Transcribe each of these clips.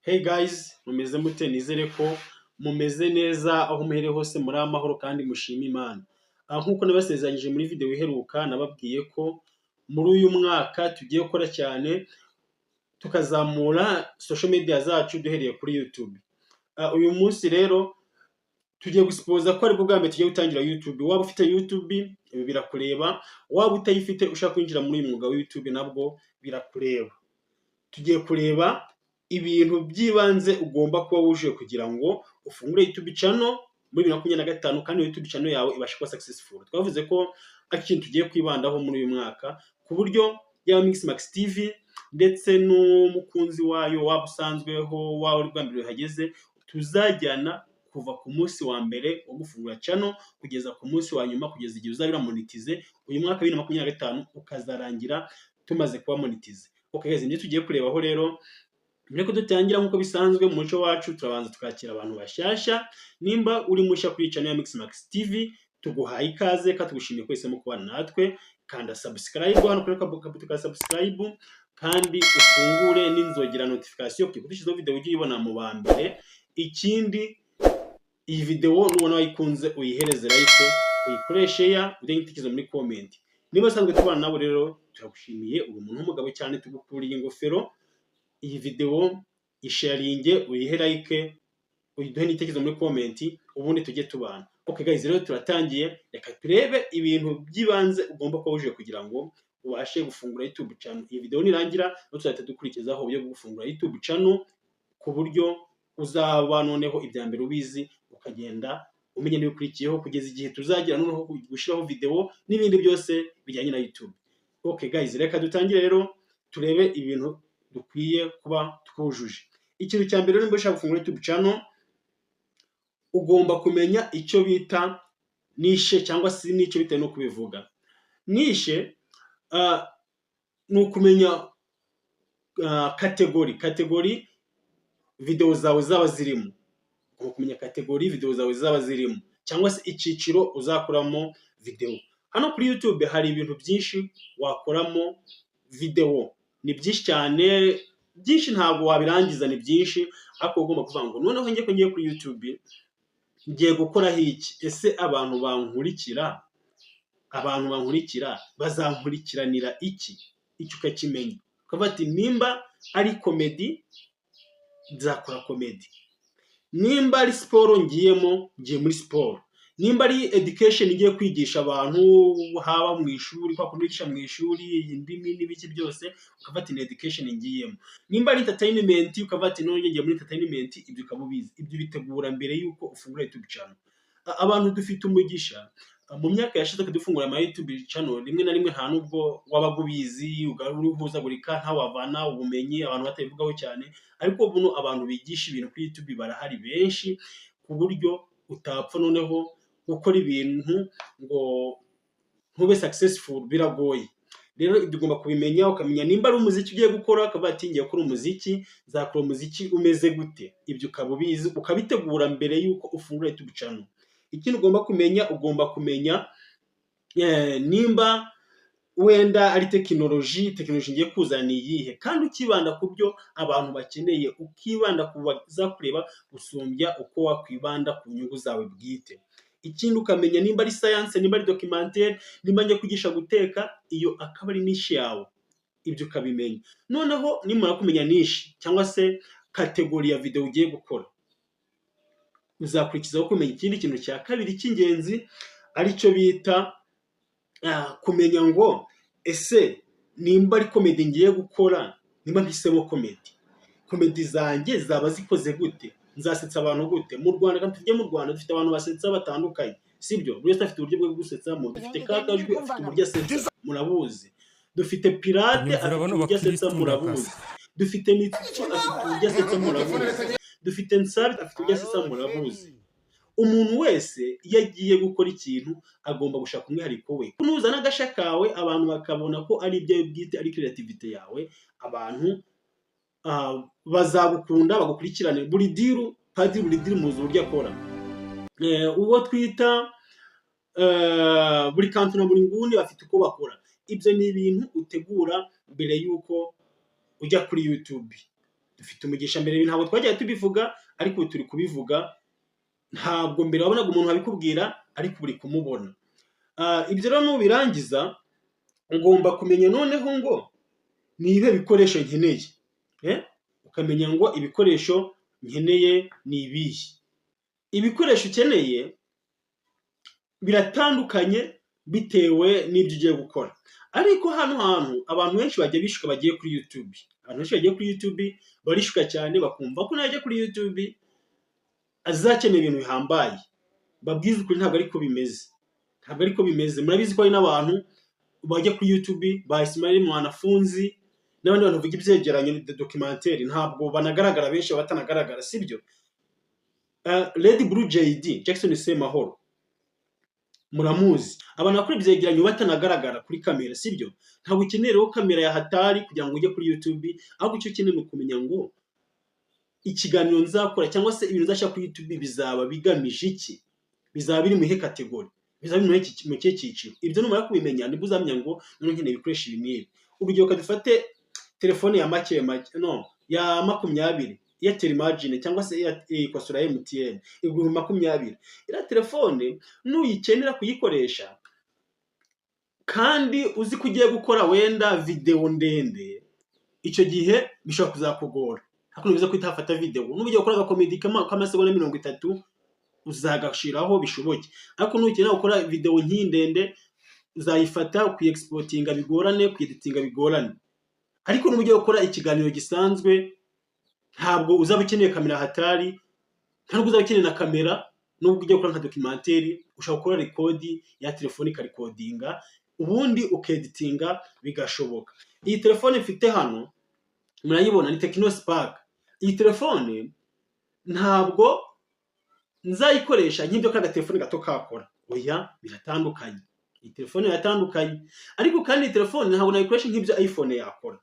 Hey guys, mumeze mute? Nizere ko mumeze neza aho muhereye hose muri amahoro kandi mushima Imana. Nkuko nabasezeranyije muri video iheruka nababwiye ko muri uyu mwaka tugiye gukora cyane tukazamura social media zacu duhereye kuri YouTube. Uyu munsi rero tugiye gusipoza ko ari bwo bwa mbere tugiye gutangira YouTube. Waba ufite YouTube ibi birakureba, waba utayifite ushaka kwinjira muri uyu mwuga wa YouTube nabwo birakureba. Tugiye kureba ibintu by'ibanze ugomba kuba wujuje kugira ngo ufungure YouTube channel muri 2025 kandi YouTube channel yawe ibashe kuba successful. Twavuze ko ari ikintu tugiye kwibandaho muri uyu mwaka ku buryo ya Mixmax TV ndetse n'umukunzi wayo waba usanzweho wawe rwa mbere hageze tuzajyana kuva ku munsi wa mbere wo gufungura channel kugeza ku munsi wa nyuma kugeza igihe uzabira monetize uyu mwaka 2025 ukazarangira tumaze kuba monetize. Okay guys, ndi tugiye kurebaho rero mbere ko dutangira nkuko bisanzwe mu muco wacu turabanza tukakira abantu bashyashya. Nimba uri mushya kuri channel ya Mixmax TV tuguhaye ikaze kandi tugushimiye kwese mu kubana natwe. Kanda subscribe hano kuri kabuto ka subscribe kandi ufungure n'inzogera notification kuko dushizeho video ugiye ibona mu ba mbere. Ikindi iyi video nubona wayikunze uyihereze like, uyikoreshe ya udengitikizo muri comment. Niba sanzwe tubana nabo rero turagushimiye, uri umuntu w'umugabo cyane tugukuriye ingofero. Iyi video isharinge uyihe like, uyiduhe n'itekerezo muri comment ubundi tujye tubana. Okay guys, rero turatangiye, reka turebe ibintu by'ibanze ugomba kuba wujuje kugira ngo ubashe gufungura YouTube channel. Iyi video nirangira no tuzahita dukurikizaho uburyo bwo gufungura YouTube channel ku buryo uzaba noneho ibya mbere ubizi ukagenda umenya n'ibikurikiyeho kugeza igihe tuzagira noneho gushiraho video n'ibindi byose bijyanye na YouTube. Okay guys, reka dutangire rero turebe ibintu dukwiye kuba twujuje. Ikintu cya mbere nimba ushaka gufungura YouTube channel ugomba kumenya icyo bita niche cyangwa se n'icyo bitewe no kubivuga. Niche ni ukumenya category video zawe zaba zirimo. Ugomba kumenya category video zawe zaba zirimo cyangwa se iciciro uzakoramo video. Hano kuri YouTube hari ibintu byinshi wakoramo video. Ni byinshi cyane, byinshi ntabwo wabirangiza, ni byinshi, ariko ugomba kuvuga ngo noneho ngiye ko ngiye kuri YouTube ngiye gukora iki. Ese abantu bankurikira bazankurikiranira iki? Icyo ukakimenya ukavuga ati nimba ari comedy nzakora comedy, nimba ari sport ngiye muri sport, nimba ari education ngiye kwigisha abantu haba mu ishuri kwa kunigisha mu ishuri indimi n'ibiki byose ukavuga ati education ngiyemo, nimba ari entertainment ukavuga ati none ngiye muri entertainment. Ibyo ukabubizi, ibyo bitegura mbere yuko ufungura YouTube channel. Abantu dufite umugisha mu myaka yashize kudufungura ama YouTube channel rimwe na rimwe nta nubwo wabaga ubizi ugaruhuzagurika nta wavana ubumenyi abantu batabivugaho cyane, ariko buno abantu bigisha ibintu kuri YouTube barahari benshi ku buryo utapfa noneho gukora ibintu ngo ntube successful biragoye. Rero ibyo ugomba kubimenya, ukamenya nimba ari umuziki ugiye gukora akavuga ati ngiye gukora umuziki, nzakora umuziki umeze gute. Ibyo ukabubizi ukabitegura mbere yuko ufungura YouTube channel. Ikindi ugomba kumenya nimba wenda ari technology ngiye kuzana iyihe, kandi ukibanda ku byo abantu bakeneye, ukibanda ku bazakureba gusumbya uko wakwibanda ku nyungu zawe bwite. Ikindi ukamenya nimba ari science, nimba ari documentaire, nimba ngiye kwigisha guteka, iyo akaba ari niche yawe. Ibyo ukabimenya. Noneho nimara kumenya niche cyangwa se category ya video ugiye gukora, uzakurikizaho kumenya ikindi kintu cya kabiri cy'ingenzi aricyo bita kumenya ngo ese nimba ari comedy ngiye gukora, nimba mpisemo comedy zanjye zaba zikoze gute, nzasetsa abantu gute. Mu Rwanda kandi tujye mu Rwanda dufite abantu basetsa batandukanye, sibyo? Buri wese afite uburyo bwo gusetsamo. Dufite kakajwi afite uburyo asetsa, murabuzi. Dufite pirate afite uburyo asetsa, murabuzi. Dufite Mitsuko afite uburyo asetsa, murabuzi. Dufite Nsari afite uburyo asetsa, murabuzi. Umuntu wese iyo agiye gukora ikintu agomba gushaka umwihariko we. Kunuzana agasha kawe abantu bakabona ko ari ibyo bwite, ari creativity yawe, abantu bazagukunda bagukurikirane. Buri diru muzi uburyo akora. Uwo twita buri kantu na buri ngundi bafite uko bakora. Ibyo ni ibintu utegura mbere yuko ujya kuri YouTube. dufite umugisha. Mbere ntabwo twajyaga tubivuga, ariko ubu turi kubivuga. Ntabwo mbere wabonaga umuntu wabikubwira, ariko uri kumubona. Ibyo rero nubirangiza ugomba kumenya noneho ngo ni ibihe bikoresho nkeneye. Ukamenya ngo ibikoresho nkeneye ni ibihe. Ibikoresho ukeneye biratandukanye bitewe n'ibyo ugiye gukora, ariko hano hantu abantu benshi bajya bishuka bagiye kuri YouTube. Abantu benshi bagiye kuri YouTube barishuka cyane, bakumva ko najya kuri YouTube azakenera ibintu bihambaye. Babwize ukuri ntabwo ariko bimeze, ntabwo ariko bimeze. Murabizi ko hari n'abantu bajya kuri YouTube ba Ismail Mwanafunzi n'abandi bantu bavuga ibyegeranye documentaire, ntabwo banagaragara, benshi batanagaragara, sibyo? Red Blue JD Jackson Semahoro muramuzi, abantu bakora ibyegeranyo batanagaragara kuri kamera, sibyo? Ntabwo ukeneye rero kamera ya hatari kugira ngo ujye kuri YouTube, ahubwo icyo ukeneye ni ukumenya ngo ikiganiro nzakora cyangwa se ibintu nzashaka kuri YouTube bizaba bigamije iki, bizaba biri mu ihe kategori, bizaba biri mu kihe cyiciro. Ibyo numara kubimenya nibwo uzamenya ngo none nkeneye ibikoresho ibi n'ibi. Urugero kadufate telefone ya ya 20 Airtel Imagine cyangwa se ikosora ya MTN igura 20. Ira telefone nuyikenera kuyikoresha kandi uzi ko ugiye gukora wenda video ndende, icyo gihe bishobora kuzakugora. Hakuno biza kwita hafata video, n'ugiye gukora agakomedi k'amasegonda 30 uzagashiraho bishoboke, ariko nukenera gukora video nk'indende uzayifata kuexportinga bigorane, kueditinga bigorane. Ariko n'ugiye gukora ikiganiro gisanzwe ntabwo uzaba ukeneye kamera hatari, ntabwo uzaba ukeneye na kamera. Nubwo ugiye gukora nka documentaire ushaka gukora record ya telefone ikarecordinga, ubundi ukeditinga bigashoboka. Iyi telefone mfite hano murayibona ni Tecno Spark. Iyi telefone ntabwo nzayikoresha nk'ibyo kuri telefone gato kakora, oya, biratandukanye. Iyi telefone iratandukanye, ariko kandi iyi telefone ntabwo nayikoresha nk'ibyo iPhone yakora,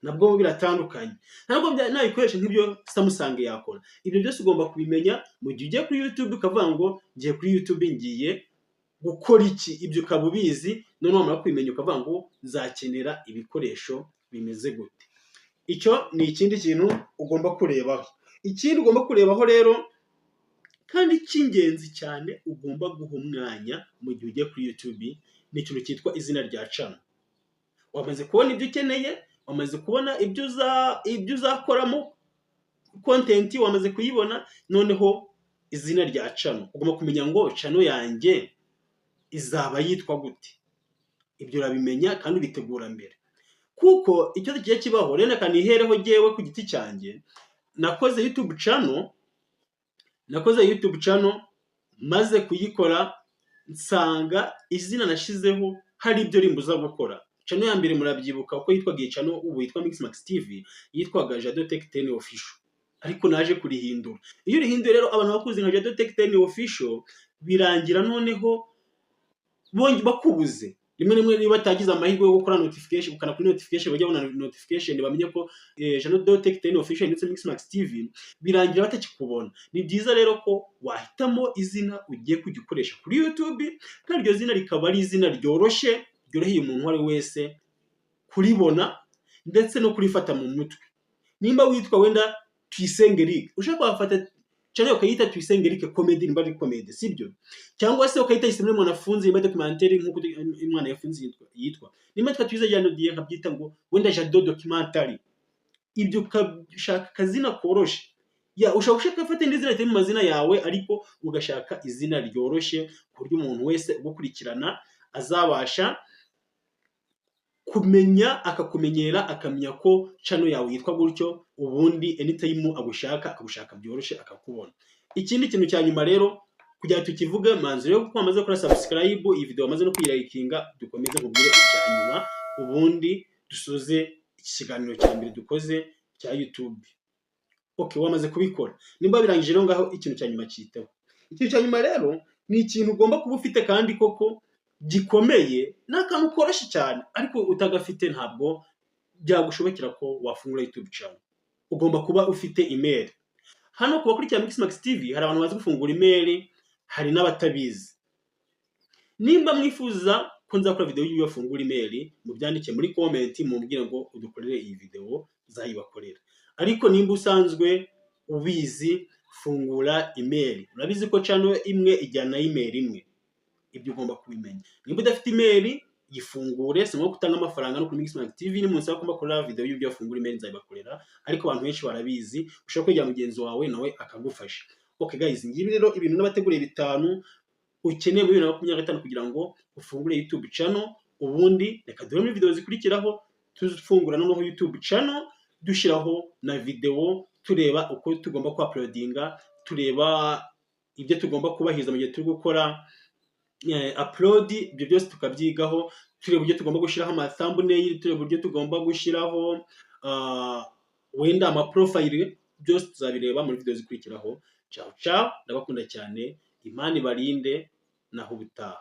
nabwo biratandukanye. Ntabwo nayikoresha nk'ibyo Samsung yakora. Ibyo byose ugomba kubimenya mu gihe ugiye kuri YouTube ukavuga ngo ngiye kuri YouTube ngiye gukora iki, ibyo ukaba ubizi. None wamara kubimenya ukavuga ngo nzakenera ibikoresho bimeze gute. Icyo ni ikindi kintu ugomba kurebaho. Ikindi ugomba kurebaho rero kandi cy'ingenzi cyane ugomba guha umwanya mu gihe ugiye kuri YouTube ni ikintu cyitwa izina rya channel. Wamaze kubona ibyo ukeneye, wamaze kubona ibyo uzakoramo content, wamaze kuyibona, noneho izina rya channel ugomba kumenya ngo channel yanjye izaba yitwa gute. Ibyo urabimenya kandi ubitegura mbere, kuko icyo kigiye kibaho. Rero kanihereho jewe ku giti cyanjye nakoze YouTube channel, maze kuyikora nsanga izina nashizeho hari ibyo rimbuza gukora. Channel ya mbere murabyibuka uko yitwaga channel, ubu yitwa Mixmax TV, yitwaga Jado Tech 10 Official, ariko naje kurihindura. Iyo urihinduye rero abantu bakuzi nka Jado Tech 10 Official birangira noneho bakubuze. Rimwe niba batagize amahirwe yo gukora notification, ukana kuri notification bajya bona notification bamenye ko Jado Tech 10 Official ndetse Mixmax TV, birangira batakikubona. Ni byiza rero ko wahitamo izina ugiye kugikoresha kuri YouTube, kandi iryo zina rikaba ari izina ryoroshye, ryoroheye umuntu wari wese kuribona ndetse no kurifata mu mutwe. Nimba witwa wenda Tuyisenge Eric, ushaka wafata channel ukayita Tuyisenge Eric comedy, nimba ari comedy, sibyo? Cyangwa se ukayita Ismail Mwanafunzi, nimba documentaire nk'uko umwana yafunze yitwa. Nimba twatwize jano diye nkabyita ngo wenda Jado documentary. Ibyo ukashaka kazina koroshe. Ushaka gufata indi zina ritari mu mazina yawe, ariko ugashaka izina ryoroshye ku buryo umuntu wese ugukurikirana azabasha kumenya, akakumenyera, akamenya ko channel yawe yitwa gutyo, ubundi anytime akagushaka byoroshye akakubona. Ikindi kintu cya nyuma rero kugira tukivuge, manzi rero ko amaze gukora subscribe, iyi video amaze no kuyirayikinga, dukomeze kubwire icya nyuma, ubundi dusoze ikiganiro cya mbere dukoze cya YouTube. Okay, wamaze kubikora. Nimba birangije rero ngaho ikintu cya nyuma cyitaho. Ikintu cya nyuma rero ni ikintu ugomba kuba ufite kandi koko gikomeye, n'akantu koroshye cyane, ariko utagafite ntabwo byagushobokera ko wafungura YouTube channel. Ugomba kuba ufite email. Hano kuba kuri Mixmax TV hari abantu bazi gufungura email, hari n'abatabizi. Nimba mwifuza ko nzakora video y'uyu wafungura email, mubyandike muri comment mumbwire ngo udukorere iyi video zayibakorera. ariko nimba usanzwe ubizi fungura email. Urabizi ko channel imwe ijyana email imwe, ibyo ugomba kubimenya. Nimba udafite email yifungure, si ngombwa gutanga amafaranga no kuri Mixmag TV, ni munsi ko bakora video y'ibyo afungura email nzabibakorera, ariko abantu benshi barabizi, ushobora kwegera mugenzi wawe nawe akagufasha. Okay guys, ngibi rero ibintu n'abateguriye 5 ukeneye muri 2025 kugira ngo ufungure YouTube channel. Ubundi reka dore muri video zikurikiraho tuzifungura noneho YouTube channel, dushiraho na video tureba uko tugomba ku uploadinga, tureba ibyo tugomba kubahiza mu gihe turi gukora upload. Ibyo byose tukabyigaho, tureba uburyo tugomba gushiraho ama thumbnail, tureba uburyo tugomba gushiraho wenda ama profile, byose tuzabireba muri video zikurikiraho. Ciao ciao, ndabakunda cyane, Imana ibarinde naho ubutaha.